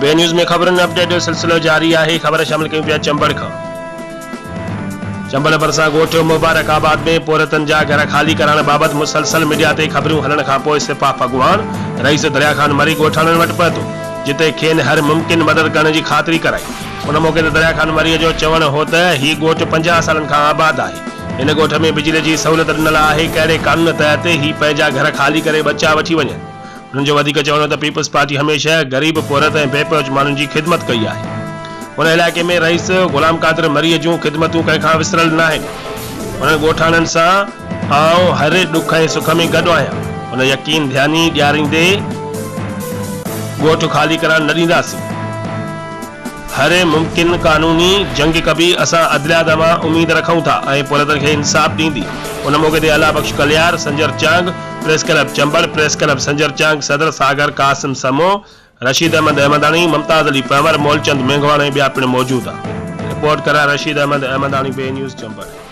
बे न्यूज़ में खबरनि अपडेट जो सिलसिलो जारी है। खबर शामिल कयूं पिया चंबड़ खां। चंबड़ भरिसां ॻोठ मुबारकाबाद में पोरतन जा घर खाली कराइण बाबति मुसलसल मीडिया ते खबरूं हलण खां पोइ सिपा फगवान रईस दरिया खान मरी ॻोठाणनि वटि पहुतो, जिते खेनि हर मुमकिन मदद करण जी ख़ातिरी कराई। उन मौक़े ते दरिया खान मरीअ जो चवणु हो त ही ॻोठ 50 सालनि खां आबाद आहे। इन ॻोठ में बिजली जी सहूलियत ॾिनल आहे। कहिड़े कानून तहत ही पंहिंजा घर खाली करे बचा वठी वञनि। उन्हनि जो वधीक चवणो त पीपल्स पार्टी हमेशह गरीब पोरत ऐं बेपहुच माण्हुनि जी ख़िदमत कई आहे। उन इलाइक़े में रईस गुलाम कादिर मरीअ जूं ख़िदमतूं कंहिंखां विसरल न आहिनि। उन्हनि ॻोठाणनि सां आउं हर ॾुख ऐं सुख में गॾु आहियां। उन यकीन ध्यानी ॾियारींदे ॻोठ खाली कराइण न ॾींदासीं। हर मुमकिन कानूनी जंग कबी असां अदलिया दमा उम्मीद रखूं था ऐं पोरतनि खे इंसाफ़ ॾींदी। उन मौक़े ते Ala Bakhsh Kaliyar, Sanjar Chang, press club Chambar, press club Sanjar Chang सदर सागर कासिम समो, रशीद अहमद अहमदानी, मुमताज़ अली पंवर, मोलचंद मेंघवाण ऐं ॿिया पिणु मौजूद आहे। रिपोर्ट करा रशीद अहमद अहमदानी, बे न्यूज़ चंबड़।